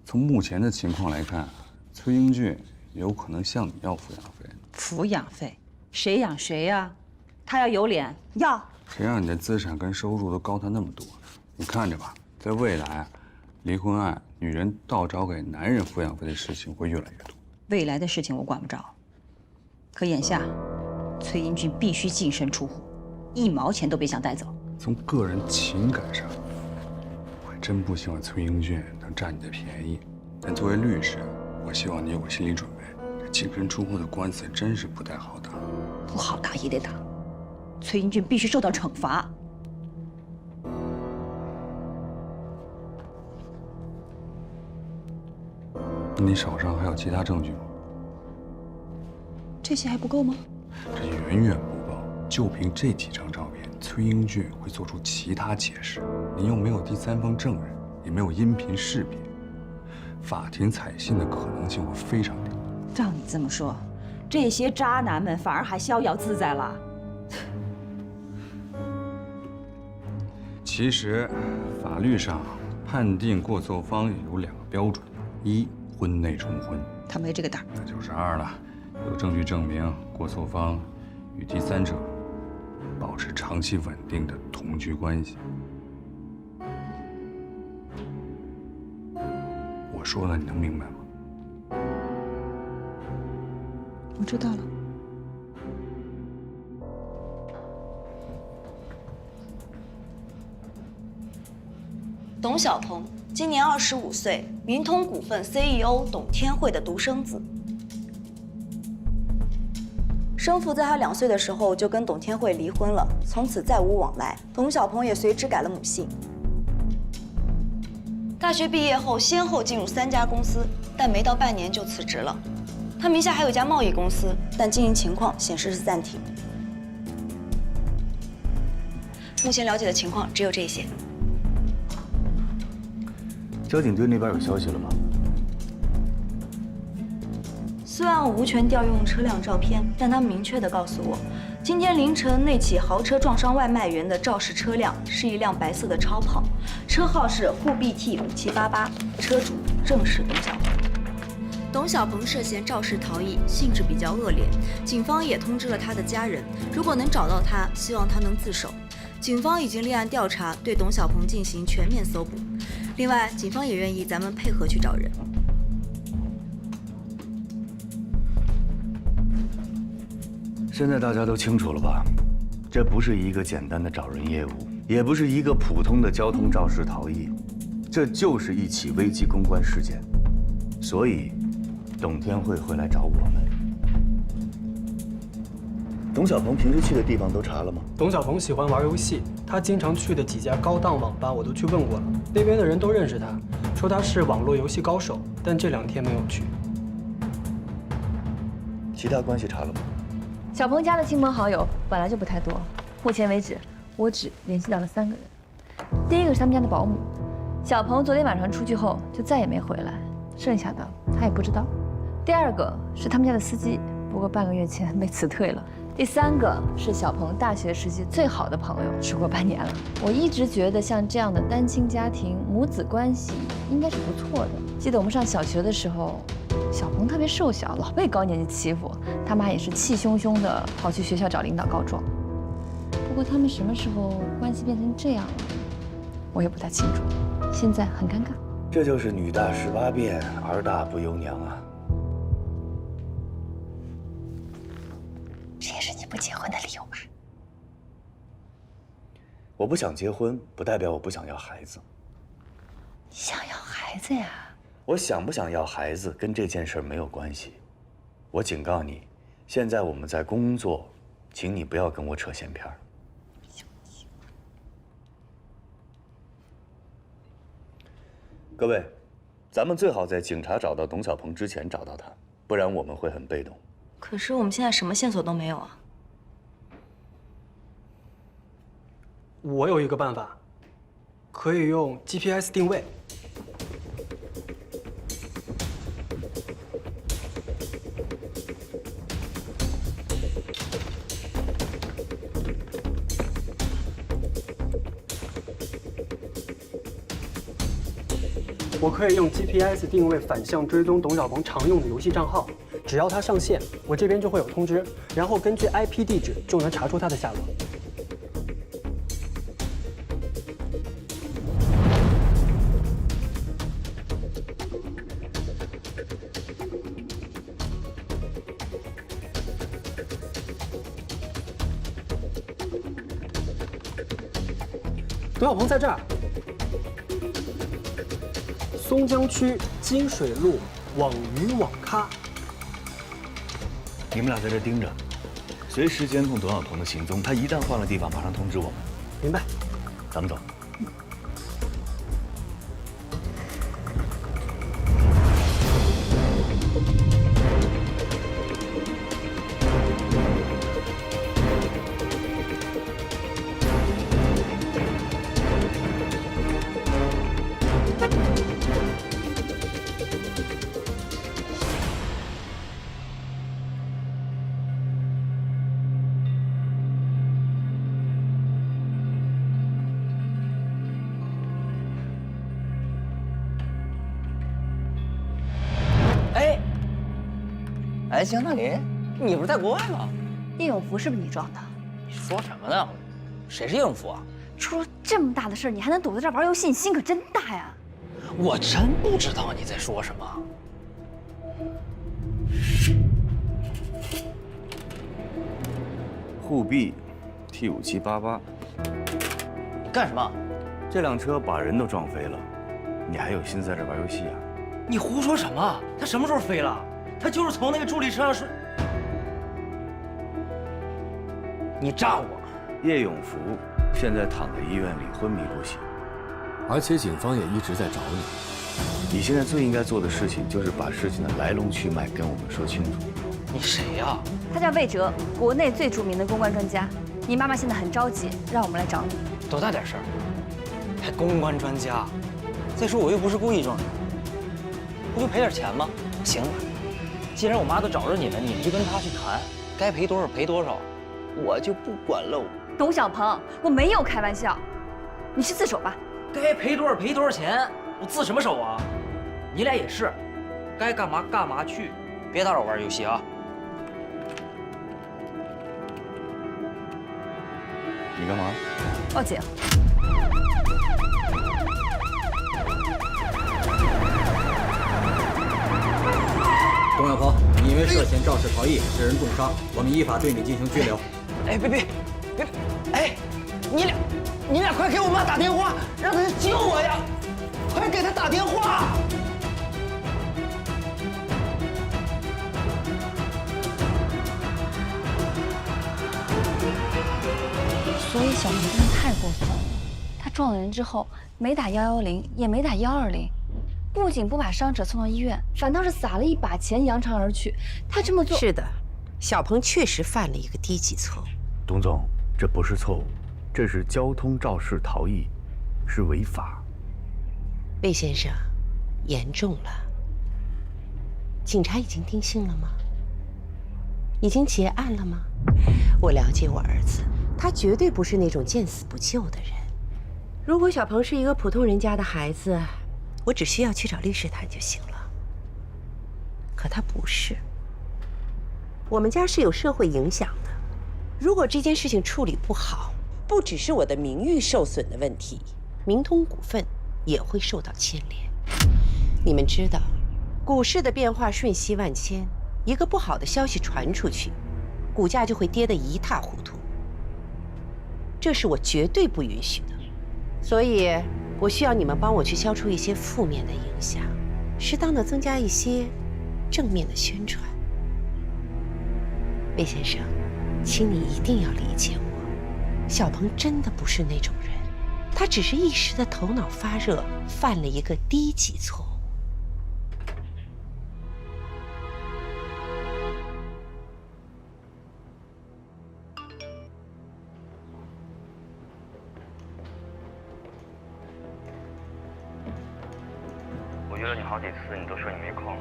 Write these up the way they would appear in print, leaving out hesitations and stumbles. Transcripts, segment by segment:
从目前的情况来看，崔英俊有可能向你要抚养费。抚养费？谁养谁呀？他要有脸要。谁让你的资产跟收入都高他那么多？你看着吧，在未来，离婚案女人倒找给男人抚养费的事情会越来越多。未来的事情我管不着，可眼下，崔英俊必须净身出户，1毛钱都别想带走。从个人情感上，我还真不希望崔英俊能占你的便宜。但作为律师，我希望你有个心理准备，这净身出户的官司真是不太好打。不好打也得打，崔英俊必须受到惩罚。你手上还有其他证据吗？这些还不够吗？这远远不够。就凭这几张照片，崔英俊会做出其他解释。你又没有第三方证人，也没有音频视频，法庭采信的可能性会非常低。照你这么说，这些渣男们反而还逍遥自在了。其实，法律上判定过错方有2个标准：一，婚内重婚，他没这个胆。那就是2了，有证据证明过错方与第三者保持长期稳定的同居关系。我说的你能明白吗？我知道了。董小鹏今年25岁，明通股份 CEO 董天惠的独生子。生父在他2岁的时候就跟董天惠离婚了，从此再无往来。董小鹏也随之改了母姓。大学毕业后，先后进入3家公司，但没到半年就辞职了。他名下还有一家贸易公司，但经营情况显示是暂停。目前了解的情况只有这些。交警队那边有消息了吗？虽然我无权调用车辆照片，但他们明确地告诉我，今天凌晨那起豪车撞伤外卖员的肇事车辆是一辆白色的超跑，车号是沪 BT5788，车主正是董小鹏。董小鹏涉嫌肇事逃逸，性质比较恶劣，警方也通知了他的家人，如果能找到他，希望他能自首。警方已经立案调查，对董小鹏进行全面搜捕。另外，警方也愿意咱们配合去找人。现在大家都清楚了吧？这不是一个简单的找人业务，也不是一个普通的交通肇事逃逸，这就是一起危机公关事件。所以，董天惠会来找我们。董小鹏平时去的地方都查了吗？董小鹏喜欢玩游戏，他经常去的几家高档网吧我都去问过了，那边的人都认识他，说他是网络游戏高手，但这2天没有去。其他关系查了吗？小鹏家的亲朋好友本来就不太多，目前为止我只联系到了3个人。第一个是他们家的保姆，小鹏昨天晚上出去后就再也没回来，剩下的他也不知道。第2个是他们家的司机，不过半个月前被辞退了。第3个是小鹏大学时期最好的朋友，时过半年了。我一直觉得像这样的单亲家庭，母子关系应该是不错的。记得我们上小学的时候，小鹏特别瘦小，老被高年级欺负，他妈也是气汹汹的跑去学校找领导告状。不过他们什么时候关系变成这样了，我也不太清楚，现在很尴尬。这就是女大18变，儿大不由娘啊！这也是你不结婚的理由吧？我不想结婚，不代表我不想要孩子。你想要孩子呀？我想不想要孩子跟这件事没有关系。我警告你，现在我们在工作，请你不要跟我扯闲篇儿。各位，咱们最好在警察找到董小鹏之前找到他，不然我们会很被动。可是我们现在什么线索都没有啊！我有一个办法，可以用 GPS 定位。我可以用 GPS 定位反向追踪董小鹏常用的游戏账号，只要他上线，我这边就会有通知，然后根据 IP 地址就能查出他的下落。董小鹏在这儿。松江区金水路网鱼网咖。你们俩在这盯着，随时监控董小鹏的行踪。他一旦换了地方，马上通知我们。明白。咱们走。哎，江大林，你不是在国外吗？叶永福是不是你撞的？你说什么呢？谁是叶永福啊？出了这么大的事儿，你还能躲在这儿玩游戏，你心可真大呀！我真不知道你在说什么。沪 B T5788，你干什么？这辆车把人都撞飞了，你还有心思在这玩游戏啊？你胡说什么？他什么时候飞了？他就是从那个助力车上睡。你诈我！叶永福现在躺在医院里昏迷不醒，而且警方也一直在找你。你现在最应该做的事情就是把事情的来龙去脉跟我们说清楚。你谁呀？他叫魏哲，国内最著名的公关专家。你妈妈现在很着急，让我们来找你。多大点事儿？还公关专家？再说我又不是故意撞你，不就赔点钱吗？行了，既然我妈都找着你们，你们就跟她去谈，该赔多少赔多少，我就不管喽。董小鹏，我没有开玩笑，你去自首吧。该赔多少赔多少钱，我自什么手啊？你俩也是，该干嘛干嘛去，别打扰我玩游戏啊！你干嘛？报警。董小鹏，你因为涉嫌肇事逃逸致人重伤，我们依法对你进行拘留。哎，别！哎，你俩快给我妈打电话，让她救我呀！快给她打电话！所以小鹏真的太过分了，他撞了人之后没打110，也没打120，不仅不把伤者送到医院，反倒是撒了一把钱扬长而去。他这么做是的，小鹏确实犯了一个低级错误。董总，这不是错误，这是交通肇事逃逸，是违法。魏先生，严重了。警察已经定性了吗？已经结案了吗？我了解我儿子，他绝对不是那种见死不救的人。如果小鹏是一个普通人家的孩子，我只需要去找律师谈就行了。可他不是。我们家是有社会影响的，如果这件事情处理不好，不只是我的名誉受损的问题，明通股份也会受到牵连。你们知道，股市的变化瞬息万千，一个不好的消息传出去，股价就会跌得一塌糊涂。这是我绝对不允许的，所以我需要你们帮我去消除一些负面的影响，适当的增加一些正面的宣传。魏先生，请你一定要理解我，小鹏真的不是那种人，他只是一时的头脑发热，犯了一个低级错误。我约了你好几次，你都说你没空，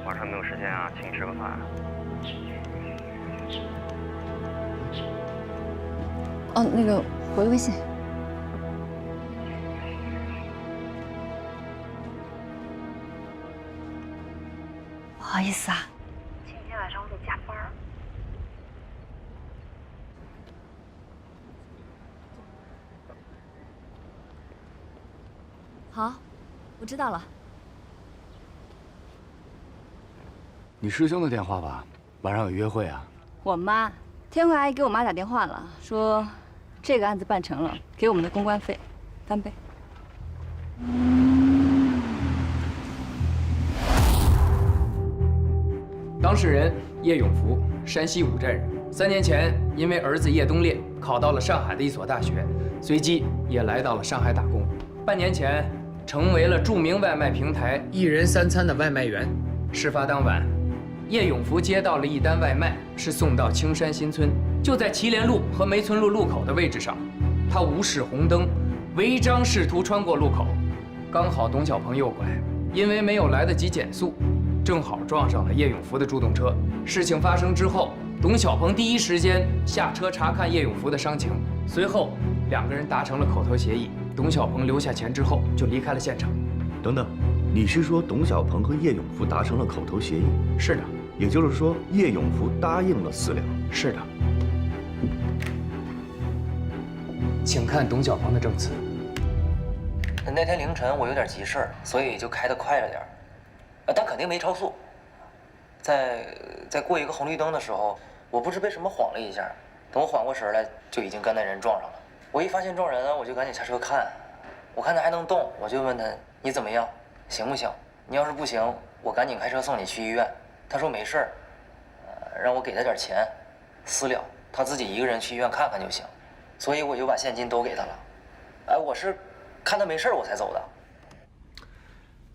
晚上没有时间啊，请你吃个饭。哦，那个回微信。好意思啊。今天晚上我得加班。好，我知道了。你师兄的电话吧？晚上有约会啊？我妈，天慧阿姨给我妈打电话了，说这个案子办成了，给我们的公关费翻倍。当事人叶永福，山西五寨人。3年前，因为儿子叶东烈考到了上海的一所大学，随即也来到了上海打工。半年前，成为了著名外卖平台“一人3餐”的外卖员。事发当晚，叶永福接到了一单外卖，是送到青山新村，就在祁连路和梅村路路口的位置上。他无视红灯，违章试图穿过路口，刚好董小鹏右拐，因为没有来得及减速，正好撞上了叶永福的助动车。事情发生之后，董小鹏第一时间下车查看叶永福的伤情，随后2个人达成了口头协议。董小鹏留下钱之后就离开了现场。等等，你是说董小鹏和叶永福达成了口头协议？是的。也就是说，叶永福答应了私了？是的。请看董小鹏的证词。那天凌晨我有点急事儿，所以就开得快了点儿，但肯定没超速。在过一个红绿灯的时候，我不知被什么晃了一下，等我缓过神来，就已经跟那人撞上了。我一发现撞人了，我就赶紧下车看，我看他还能动，我就问他你怎么样，行不行？你要是不行，我赶紧开车送你去医院。他说没事儿，让我给他点钱，私了，他自己一个人去医院看看就行。所以我就把现金都给他了。哎，我是看他没事儿我才走的。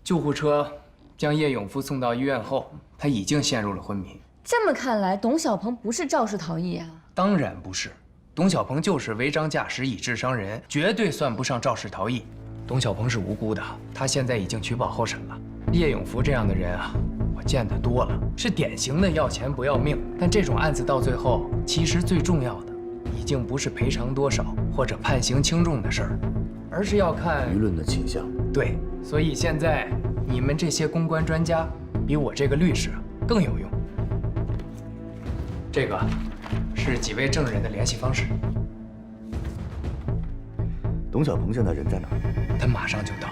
救护车将叶永福送到医院后，他已经陷入了昏迷。这么看来，董小鹏不是肇事逃逸啊？当然不是，董小鹏就是违章驾驶以致伤人，绝对算不上肇事逃逸。董小鹏是无辜的，他现在已经取保候审了。叶永福这样的人啊，我见得多了，是典型的要钱不要命。但这种案子到最后，其实最重要的已经不是赔偿多少或者判刑轻重的事儿，而是要看舆论的倾向。对，所以现在你们这些公关专家比我这个律师更有用。这个是几位证人的联系方式。董小鹏现在人在哪儿？他马上就到。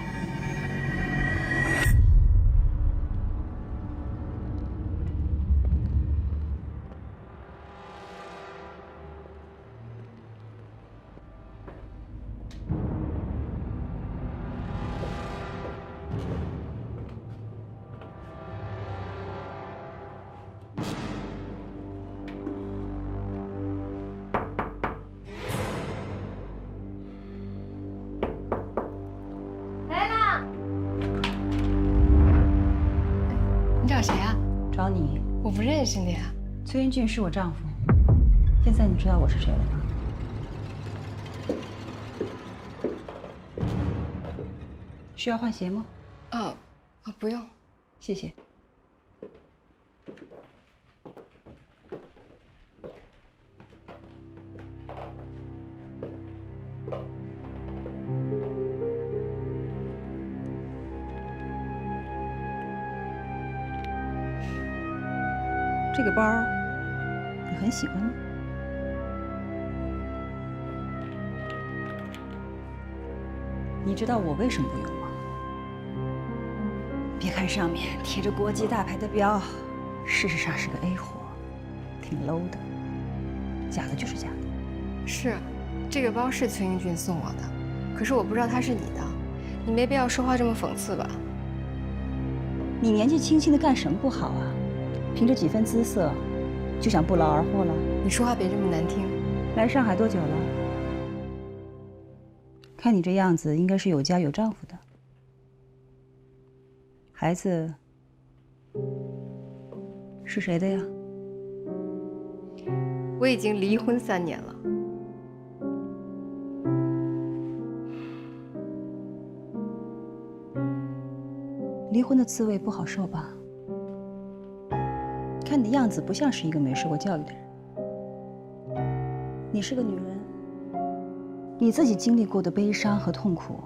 找谁啊？找你。我不认识你啊。崔英俊是我丈夫。现在你知道我是谁了吗？需要换鞋吗？不用，谢谢。这个包，你很喜欢吗？你知道我为什么不用吗？别看上面贴着国际大牌的标，事实上是个 A 货，挺 low 的，假的就是假的。是，这个包是崔英俊送我的，可是我不知道他是你的，你没必要说话这么讽刺吧？你年纪轻轻的干什么不好啊？凭着几分姿色，就想不劳而获了？你说话别这么难听。来上海多久了？看你这样子，应该是有家有丈夫的。孩子是谁的呀？我已经离婚3年了。离婚的滋味不好受吧？看你的样子，不像是一个没受过教育的人。你是个女人，你自己经历过的悲伤和痛苦，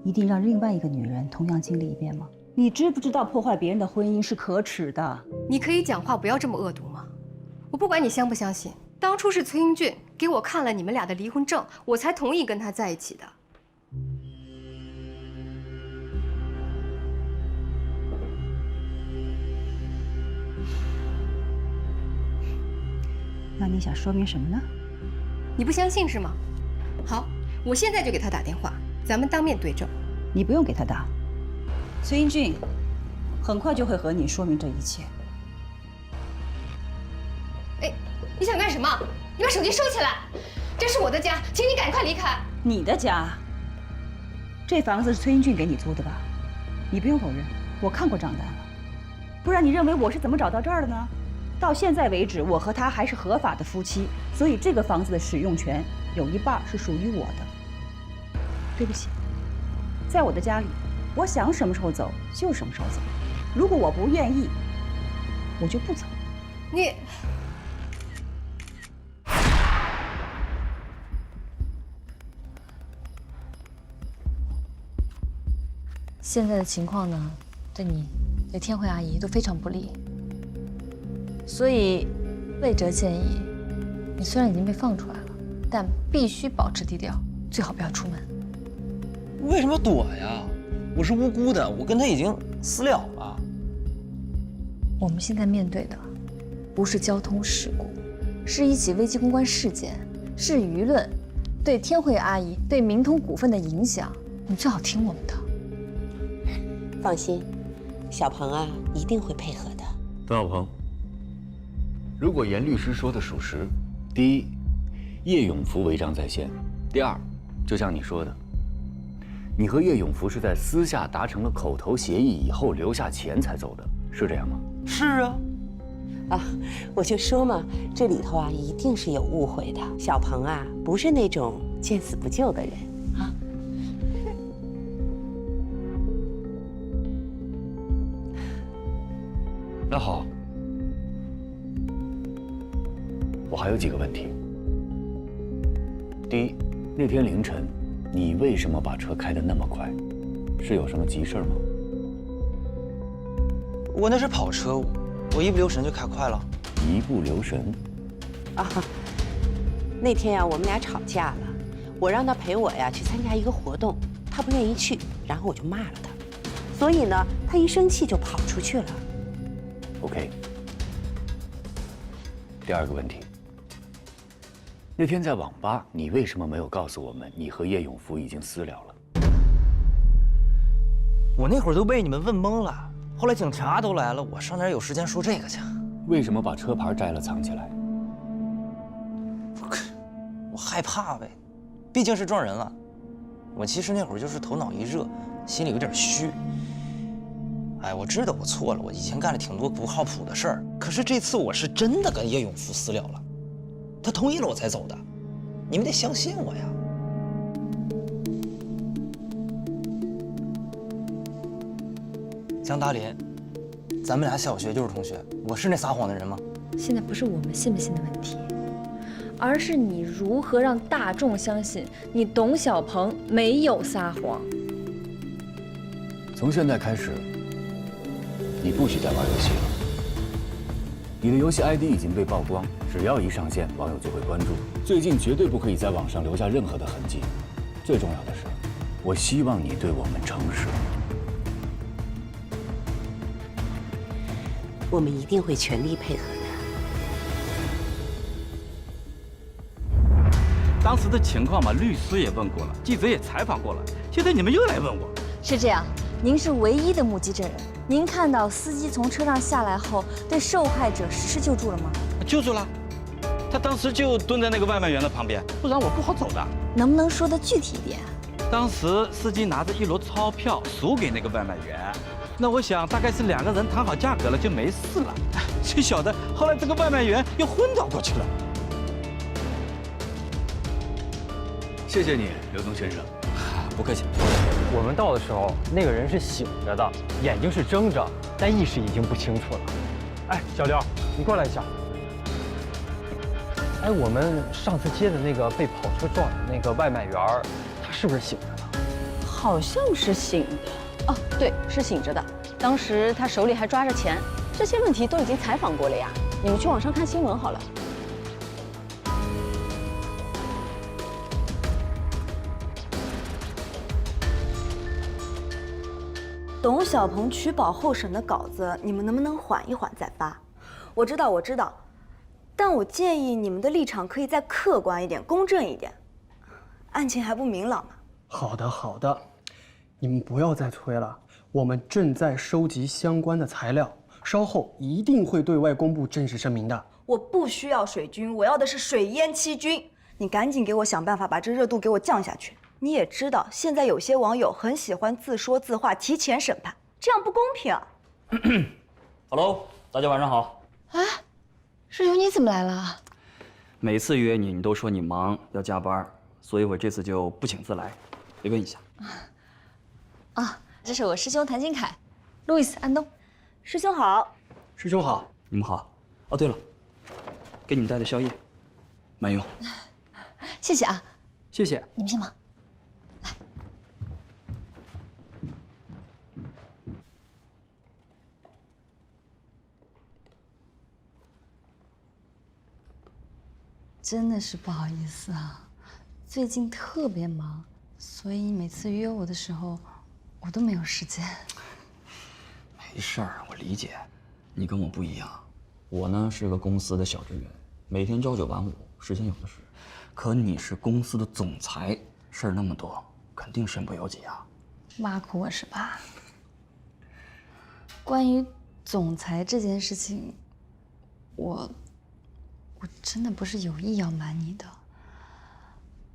一定让另外一个女人同样经历一遍吗？你知不知道破坏别人的婚姻是可耻的？你可以讲话不要这么恶毒吗？我不管你相不相信，当初是崔英俊给我看了你们俩的离婚证，我才同意跟他在一起的。那你想说明什么呢？你不相信是吗？好，我现在就给他打电话，咱们当面对证。你不用给他打，崔英俊很快就会和你说明这一切。哎，你想干什么？你把手机收起来！这是我的家，请你赶快离开。你的家？这房子是崔英俊给你租的吧？你不用否认，我看过账单了。不然你认为我是怎么找到这儿的呢？到现在为止，我和他还是合法的夫妻，所以这个房子的使用权有一半是属于我的。对不起，在我的家里，我想什么时候走就什么时候走。如果我不愿意，我就不走。你。现在的情况呢，对你、对天慧阿姨都非常不利，所以魏哲建议，你虽然已经被放出来了，但必须保持低调，最好不要出门。为什么要躲呀？我是无辜的，我跟他已经私了了。我们现在面对的不是交通事故，是一起危机公关事件，是舆论对天慧阿姨、对明通股份的影响，你最好听我们的。放心，小鹏啊一定会配合的。邓小鹏，如果严律师说的属实，第一，叶永福违章在先；第二，就像你说的，你和叶永福是在私下达成了口头协议以后留下钱才走的，是这样吗？是啊。啊，我就说嘛，这里头啊一定是有误会的。小鹏啊不是那种见死不救的人啊。那好，我还有几个问题。第一，那天凌晨，你为什么把车开得那么快？是有什么急事吗？我那是跑车，我一不留神就开快了。一不留神？啊，那天呀，我们俩吵架了，我让他陪我呀去参加一个活动，他不愿意去，然后我就骂了他，所以呢，他一生气就跑出去了。OK。第二个问题，那天在网吧，你为什么没有告诉我们你和叶永福已经私了了？我那会儿都被你们问懵了，后来警察都来了，我上哪有时间说这个去？为什么把车牌摘了藏起来？我害怕呗，毕竟是撞人了。我其实那会儿就是头脑一热，心里有点虚。哎，我知道我错了，我以前干了挺多不靠谱的事儿，可是这次我是真的跟叶永福私了了，他同意了我才走的，你们得相信我呀。江达林，咱们俩小学就是同学，我是那撒谎的人吗？现在不是我们信不信的问题，而是你如何让大众相信你董小鹏没有撒谎。从现在开始，你不许再玩游戏了。你的游戏 ID 已经被曝光，只要一上线，网友就会关注。最近绝对不可以在网上留下任何的痕迹。最重要的是，我希望你对我们诚实。我们一定会全力配合的。当时的情况嘛，律师也问过了，记者也采访过了，现在你们又来问我。是这样，您是唯一的目击证人，您看到司机从车上下来后对受害者实施救助了吗？救助了，他当时就蹲在那个外卖员的旁边，不然我不好走的。能不能说得具体一点？当时司机拿着一摞钞票数给那个外卖员。那我想大概是两个人谈好价格了就没事了，谁晓得后来这个外卖员又昏倒过去了。谢谢你，刘东先生。不客气。我们到的时候，那个人是醒着的，眼睛是睁着，但意识已经不清楚了。哎，小刘，你过来一下。哎，我们上次接的那个被跑车撞的那个外卖员，他是不是醒着呢？好像是醒的。哦，对，是醒着的。当时他手里还抓着钱，这些问题都已经采访过了呀。你们去网上看新闻好了。董小鹏取保候审的稿子，你们能不能缓一缓再发？我知道，但我建议你们的立场可以再客观一点、公正一点。案情还不明朗嘛。好的，你们不要再催了，我们正在收集相关的材料，稍后一定会对外公布正式声明的。我不需要水军，我要的是水淹七军。你赶紧给我想办法把这热度给我降下去。你也知道，现在有些网友很喜欢自说自话，提前审判，这样不公平啊。Hello， 大家晚上好。啊，师兄你怎么来了？每次约你，你都说你忙要加班，所以我这次就不请自来，慰问一下。啊，这是我师兄谭新凯，路易斯安东。师兄好。师兄好。你们好。哦，对了，给你们带的宵夜，慢用。谢谢啊。谢谢。你们先忙。真的是不好意思啊，最近特别忙，所以每次约我的时候，我都没有时间。没事儿，我理解。你跟我不一样，我呢是个公司的小职员，每天朝9晚5，时间有的是。可你是公司的总裁，事儿那么多，肯定身不由己啊。挖苦我是吧？关于总裁这件事情，我真的不是有意要瞒你的，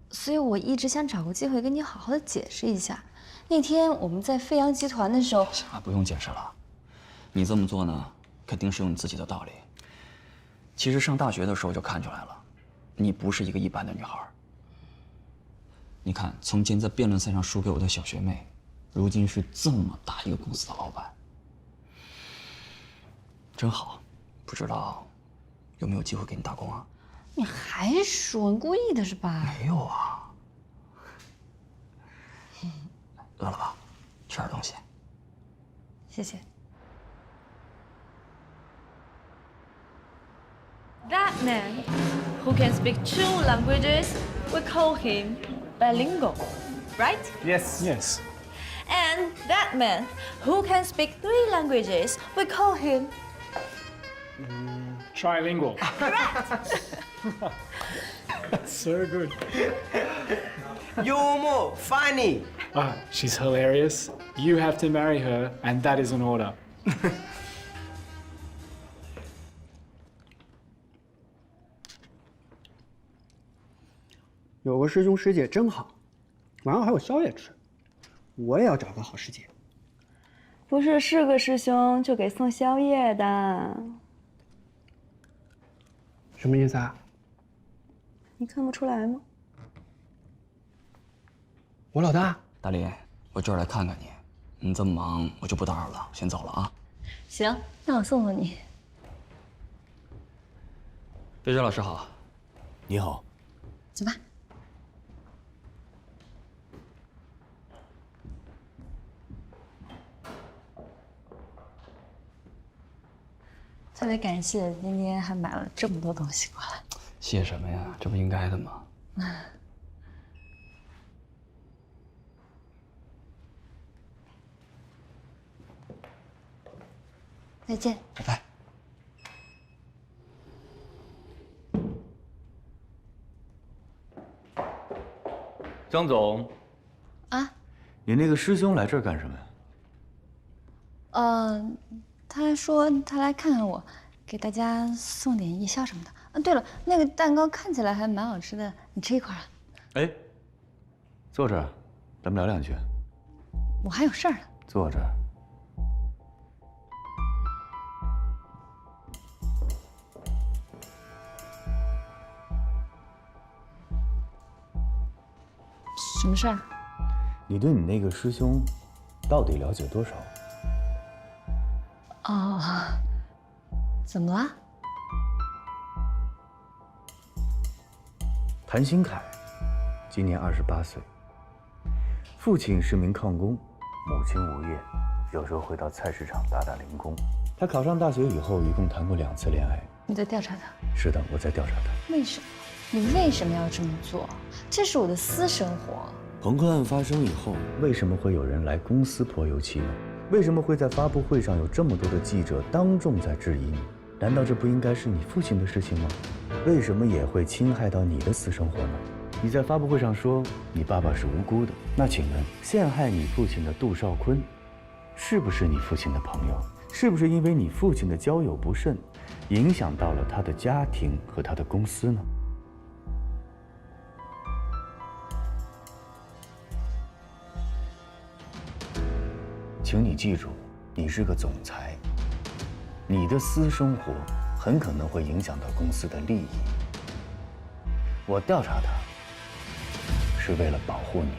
所以我一直想找个机会跟你好好的解释一下。那天我们在飞扬集团的时候，不用解释了，你这么做呢，肯定是有你自己的道理。其实上大学的时候就看出来了，你不是一个一般的女孩。你看，从前在辩论赛上输给我的小学妹，如今是这么大一个公司的老板，真好。不知道有没有机会给你打工啊？你还说你故意的是吧？没有啊。饿了吧？吃点东西。谢谢。That man who can speak 2 languages, we call him bilingual, right? Yes. And that man who can speak 3 languages, we call him Trilingual. correct. That's so good. Yomo, funny. She's hilarious. You have to marry her, and that is an order. 有个师兄师姐真好，晚上还有宵夜吃。我也要找个好师姐。不是个师兄就给送宵夜的。什么意思啊？你看不出来吗？我老大。大林，我这儿来看看你。你这么忙，我就不打扰了，先走了啊。行，那我送送你。飞雪老师好。你好。走吧。特别感谢今天还买了这么多东西过来。谢什么呀？这不应该的吗？再见。拜拜。张总。啊？你那个师兄来这儿干什么呀？他说他来看看我，给大家送点夜宵什么的。对了，那个蛋糕看起来还蛮好吃的，你吃一块啊？哎，坐这儿，咱们聊两句。我还有事儿呢。坐这儿。什么事儿？你对你那个师兄到底了解多少？哦，怎么了？谭新凯，今年28岁，父亲是名矿工，母亲无业，有时候会到菜市场打打零工。他考上大学以后，一共谈过2次恋爱。你在调查他？是的，我在调查他。为什么？你为什么要这么做？这是我的私生活。彭坤案发生以后，为什么会有人来公司泼油漆呢？为什么会在发布会上有这么多的记者当众在质疑你？难道这不应该是你父亲的事情吗？为什么也会侵害到你的私生活呢？你在发布会上说你爸爸是无辜的，那请问陷害你父亲的杜少坤，是不是你父亲的朋友？是不是因为你父亲的交友不慎，影响到了他的家庭和他的公司呢？请你记住，你是个总裁，你的私生活很可能会影响到公司的利益。我调查他，是为了保护你。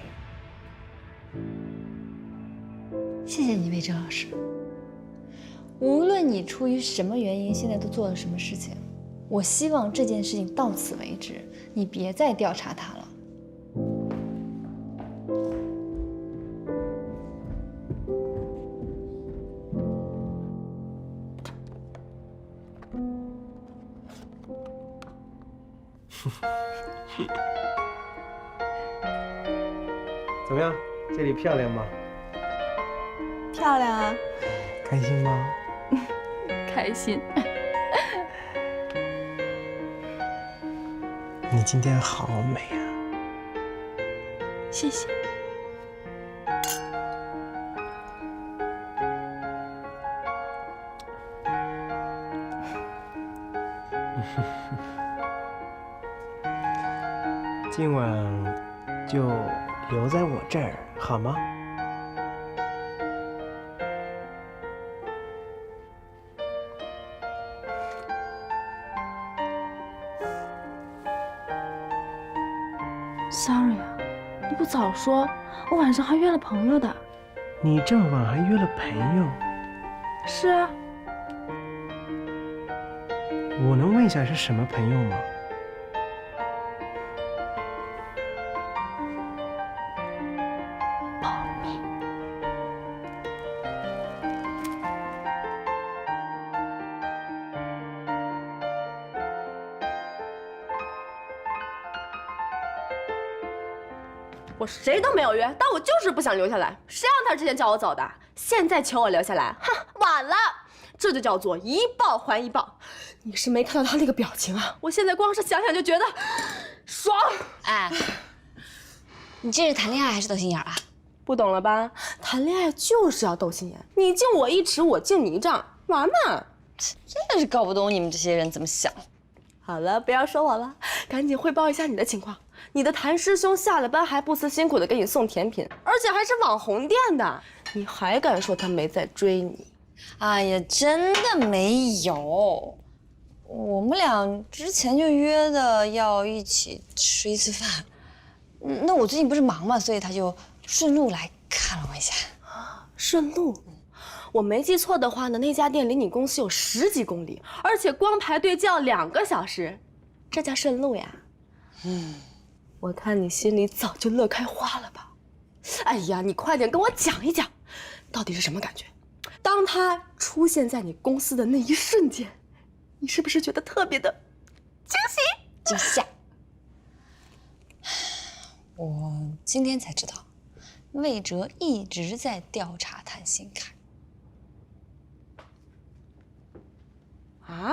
谢谢你，魏哲老师。无论你出于什么原因，现在都做了什么事情，我希望这件事情到此为止，你别再调查他了。怎么样？这里漂亮吗？漂亮啊！开心吗？开心。你今天好美啊！谢谢。今晚就留在我这儿好吗？Sorry 啊，你不早说，我晚上还约了朋友的。你这么晚还约了朋友？是啊。我能问一下是什么朋友吗？我谁都没有约，但我就是不想留下来。谁让他之前叫我走的？现在求我留下来，哼，晚了。这就叫做一报还一报。你是没看到他那个表情啊！我现在光是想想就觉得爽。哎，你这是谈恋爱还是斗心眼啊？不懂了吧？谈恋爱就是要斗心眼，你敬我一尺，我敬你一丈，玩嘛！真的是搞不懂你们这些人怎么想。好了，不要说我了，赶紧汇报一下你的情况。你的谭师兄下了班还不辞辛苦的给你送甜品，而且还是网红店的，你还敢说他没在追你？哎呀，真的没有，我们俩之前就约的要一起吃一次饭。那我最近不是忙嘛，所以他就顺路来看了我一下。顺路？我没记错的话呢，那家店离你公司有10几公里，而且光排队就要2个小时，这叫顺路呀？我看你心里早就乐开花了吧？哎呀，你快点跟我讲一讲，到底是什么感觉？当他出现在你公司的那一瞬间，你是不是觉得特别的惊喜？惊吓！我今天才知道，魏哲一直在调查谭新凯。啊？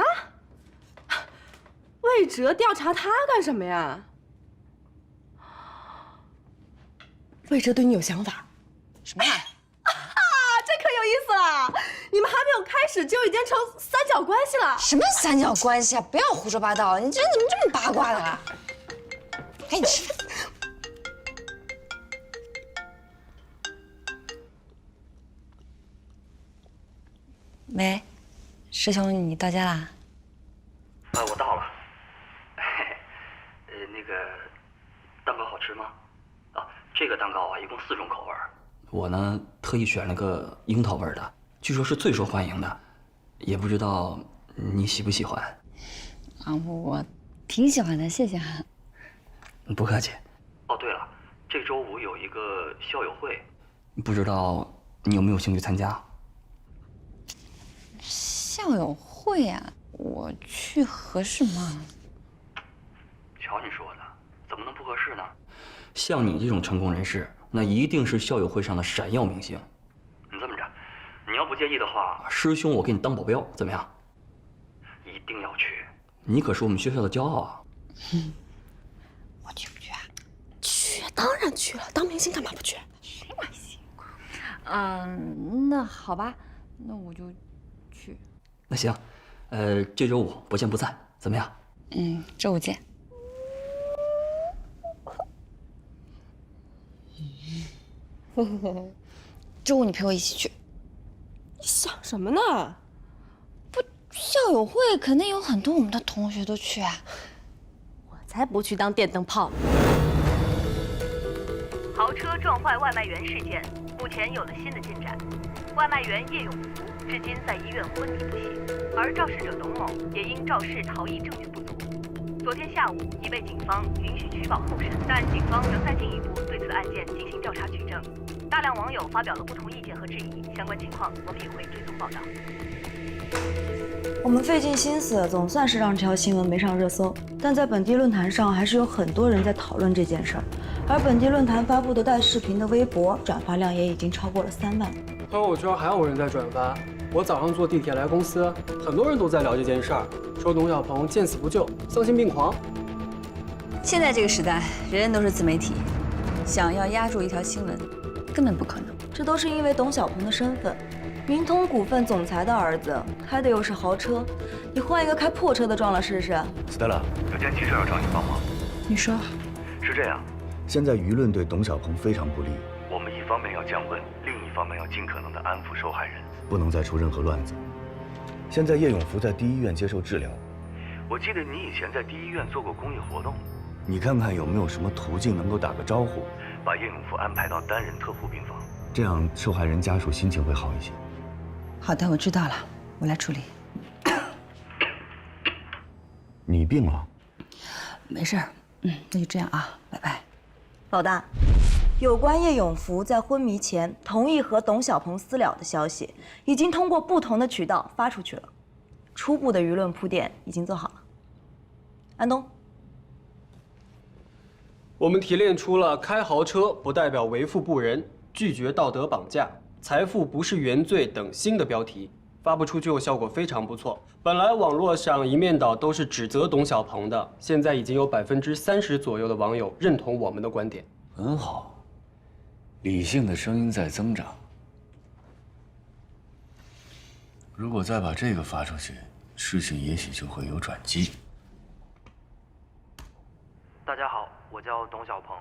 魏哲调查他干什么呀？魏哲对你有想法？什么？这可有意思了！你们还没有开始就已经成三角关系了？什么三角关系啊！不要胡说八道！你这人怎么这么八卦的啊？赶紧吃饭。喂，师兄，你到家啦？我到了。那个蛋糕好吃吗？啊，这个蛋糕啊，一共4种口味。我呢，特意选了个樱桃味的，据说是最受欢迎的，也不知道你喜不喜欢。啊，我挺喜欢的，谢谢啊。不客气。哦，对了，这周5有一个校友会，不知道你有没有兴趣参加？校友会啊，我去合适吗？瞧你说的，怎么能不合适呢？像你这种成功人士，那一定是校友会上的闪耀明星。你这么着，你要不介意的话，师兄我给你当保镖，怎么样？一定要去，你可是我们学校的骄傲啊！我去不去啊？去，当然去了。当明星干嘛不去？谁买新裤？那好吧，那我就去。那行，这周5不见不散，怎么样？周5见。周5你陪我一起去。你想什么呢？不，校友会肯定有很多我们的同学都去啊。我才不去当电灯泡呢。豪车撞坏外卖员事件，目前有了新的进展。外卖员叶永福至今在医院昏迷不醒，而肇事者董某也因肇事逃逸证据不足，昨天下午已被警方允许取保候审，但警方仍在进一步对此案件进行调查取证。大量网友发表了不同意见和质疑，相关情况我们也会追踪报道。我们费尽心思，总算是让这条新闻没上热搜，但在本地论坛上还是有很多人在讨论这件事儿。而本地论坛发布的带视频的微博转发量也已经超过了3万。朋友圈还有人在转发。我早上坐地铁来公司，很多人都在聊这件事儿，说董小鹏见死不救，丧心病狂。现在这个时代，人人都是自媒体，想要压住一条新闻，根本不可能。这都是因为董小鹏的身份，云通股份总裁的儿子，开的又是豪车，你换一个开破车的撞了试试？Stella， 有件急事要找你帮忙。你说。是这样，现在舆论对董小鹏非常不利，我们一方面要降温，另一方面要尽可能的安抚受害人，不能再出任何乱子。现在叶永福在第一医院接受治疗，我记得你以前在第一医院做过公益活动，你看看有没有什么途径能够打个招呼，把叶永福安排到单人特护病房，这样受害人家属心情会好一些。好的，我知道了，我来处理。你病了？没事儿，那就这样啊，拜拜。老大，有关叶永福在昏迷前同意和董小鹏私了的消息，已经通过不同的渠道发出去了，初步的舆论铺垫已经做好了。安东，我们提炼出了开豪车不代表为富不仁、拒绝道德绑架、财富不是原罪等新的标题，发布出去后效果非常不错。本来网络上一面倒都是指责董小鹏的，现在已经有30%左右的网友认同我们的观点。很好，理性的声音在增长。如果再把这个发出去，事情也许就会有转机。大家好，我叫董小鹏，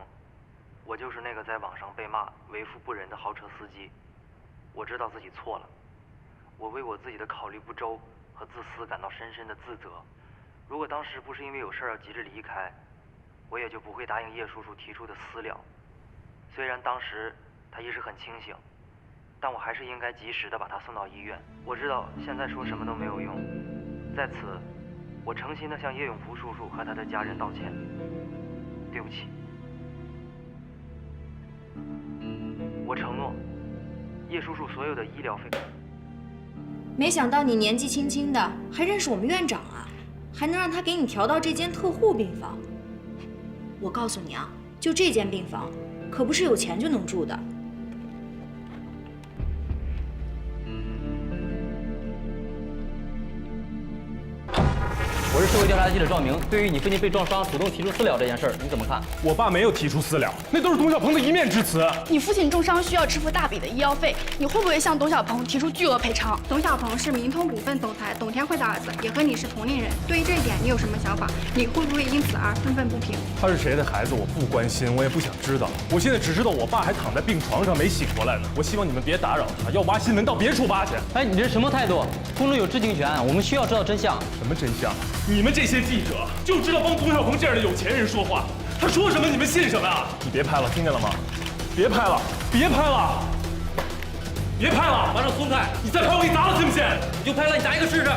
我就是那个在网上被骂为富不仁的豪车司机。我知道自己错了，我为我自己的考虑不周和自私感到深深的自责。如果当时不是因为有事要急着离开，我也就不会答应叶叔叔提出的私了。虽然当时他意识很清醒，但我还是应该及时的把他送到医院。我知道现在说什么都没有用，在此，我诚心的向叶永福叔叔和他的家人道歉，对不起。我承诺，叶叔叔所有的医疗费。没想到你年纪轻轻的还认识我们院长啊，还能让他给你调到这间特护病房。我告诉你啊，就这间病房，可不是有钱就能住的。我是社会调查记者赵明，对于你父亲被撞伤主动提出私了这件事儿，你怎么看？我爸没有提出私了，那都是董小鹏的一面之词。你父亲重伤需要支付大笔的医药费，你会不会向董小鹏提出巨额赔偿？董小鹏是明通股份总裁董天惠的儿子，也和你是同龄人。对于这一点，你有什么想法？你会不会因此而愤愤不平？他是谁的孩子，我不关心，我也不想知道。我现在只知道我爸还躺在病床上没醒过来呢。我希望你们别打扰他，要挖新闻到别处挖去。哎，你这什么态度？公众有知情权，我们需要知道真相。什么真相？你们这些记者就知道帮董小鹏这样的有钱人说话，他说什么你们信什么啊？你别拍了，听见了吗？别拍了，别拍了，别拍了！马上松开！你再拍我给你砸了，信不信？你就拍了，你砸一个试试。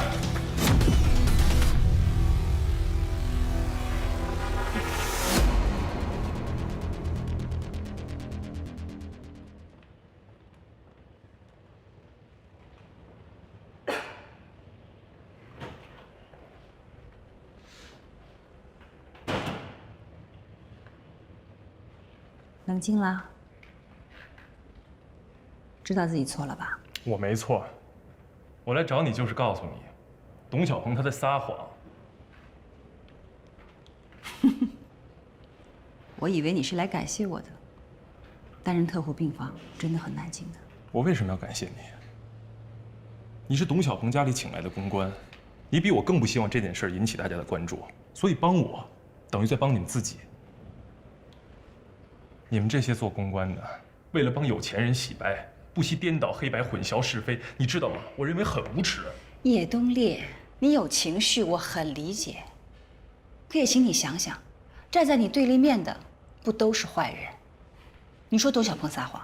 冷静啦，知道自己错了吧？我没错，我来找你就是告诉你，董小鹏他在撒谎。我以为你是来感谢我的。单人特护病房真的很难进的。我为什么要感谢你？你是董小鹏家里请来的公关，你比我更不希望这件事引起大家的关注，所以帮我，等于在帮你们自己。你们这些做公关的，为了帮有钱人洗白，不惜颠倒黑白、混淆是非，你知道吗？我认为很无耻。叶东烈，你有情绪，我很理解。可也请你想想，站在你对立面的，不都是坏人？你说董小鹏撒谎，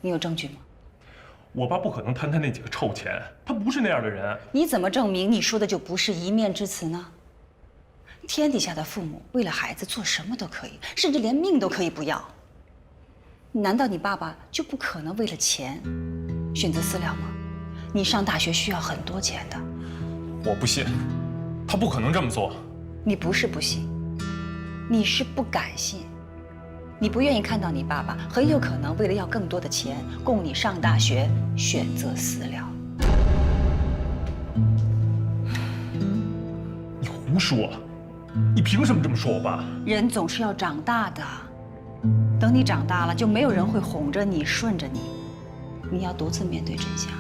你有证据吗？我爸不可能贪他那几个臭钱，他不是那样的人。你怎么证明你说的就不是一面之词呢？天底下的父母为了孩子做什么都可以，甚至连命都可以不要。难道你爸爸就不可能为了钱选择私了吗？你上大学需要很多钱的。我不信，他不可能这么做。你不是不信，你是不敢信。你不愿意看到你爸爸很有可能为了要更多的钱供你上大学，选择私了。你胡说！你凭什么这么说我爸？人总是要长大的，等你长大了，就没有人会哄着你、顺着你，你要独自面对真相。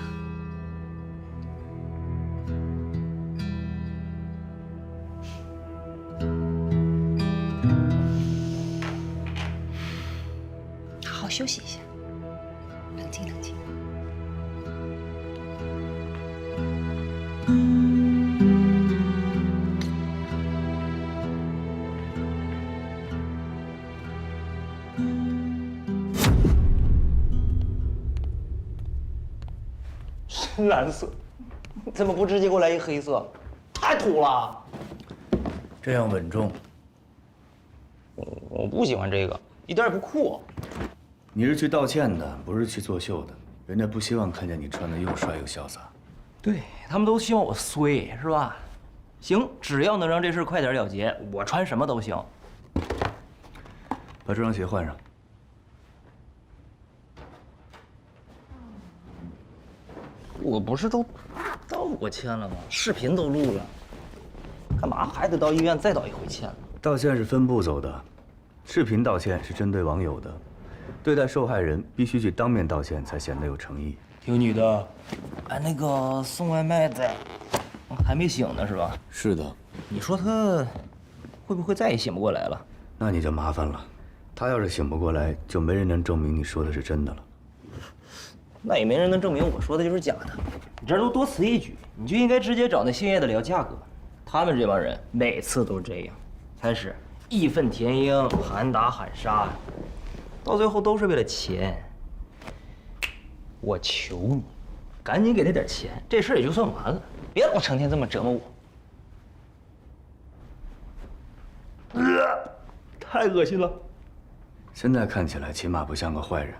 好好休息一下，冷静冷静。深蓝色，怎么不直接给我来一黑色？太土了。这样稳重。我不喜欢这个，一点也不酷。你是去道歉的，不是去作秀的。人家不希望看见你穿的又帅又潇洒。对他们都希望我衰，是吧？行，只要能让这事快点了结，我穿什么都行。把这双鞋换上。我不是都道过歉了吗？视频都录了，干嘛还得到医院再道一回歉呢？道歉是分步走的，视频道歉是针对网友的，对待受害人必须去当面道歉，才显得有诚意。听女的，哎，那个送外卖的还没醒呢，是吧？是的。你说他会不会再也醒不过来了？那你就麻烦了，他要是醒不过来，就没人能证明你说的是真的了。那也没人能证明我说的就是假的。你这都多此一举，你就应该直接找那兴业的聊价格。他们这帮人每次都这样，开始义愤填膺、喊打喊杀，到最后都是为了钱。我求你，赶紧给他点钱，这事儿也就算完了，别老成天这么折磨我。太恶心了。现在看起来起码不像个坏人。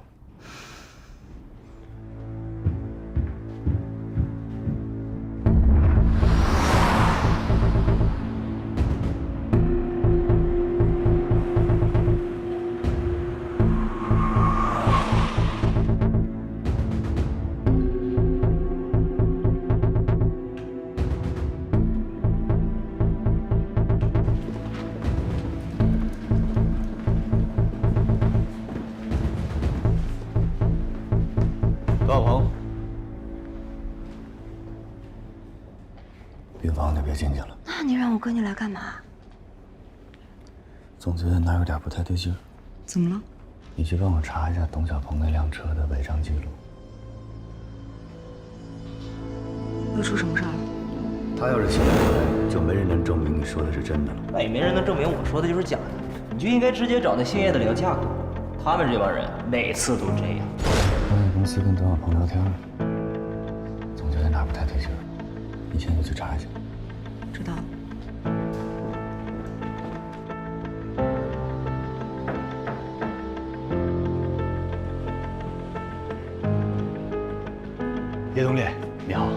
高小鹏，病房里别进去了。那你让我跟你来干嘛？总觉得哪有点不太对劲儿。怎么了？你去帮我查一下董小鹏那辆车的违章记录。又出什么事儿了？他要是醒不过来，就没人能证明你说的是真的了。那也没人能证明我说的就是假的。你就应该直接找那兴业的聊价格。他们这帮人每次都这样。我在公司跟董小鹏聊天，总觉得哪不太对劲儿。你现在就去查一下。知道了。叶东烈，你好。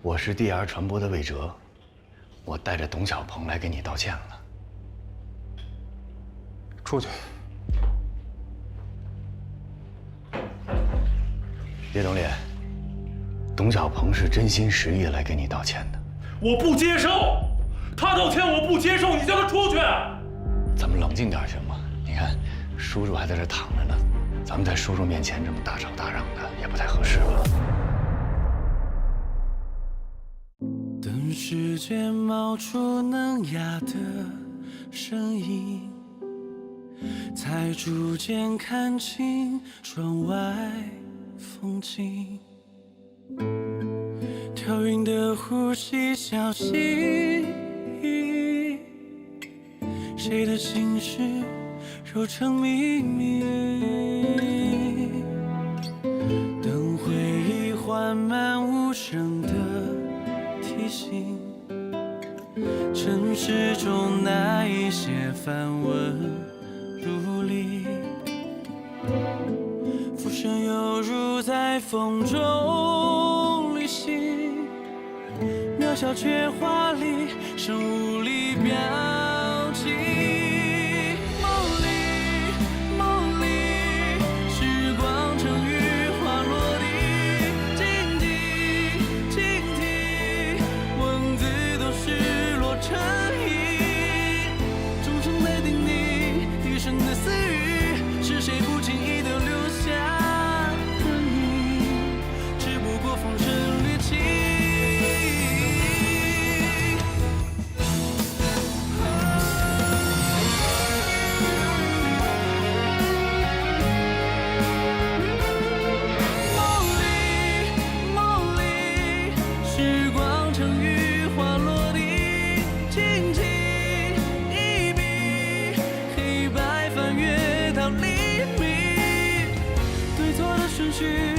我是 DR 传播的魏哲，我带着董小鹏来给你道歉了。出去。叶东烈，董小鹏是真心实意来给你道歉的。我不接受，他道歉我不接受，你叫他出去。咱们冷静点行吗？你看，叔叔还在这躺着呢，咱们在叔叔面前这么大吵大嚷的，也不太合适吧？等时间冒出嫩芽的身影，才逐渐看清窗外风景。调匀的呼吸，小心翼翼，谁的心事揉成秘密。等回忆缓慢无声的提醒，城市中那一些繁文缛理，浮生犹如在风中旅行，渺小却华丽，生无力表情。梦里，时光成雨花落地，静听，文字都失落成影。终生的叮咛，一生的私语，是谁不经意地留下痕影？只不过风声掠起。去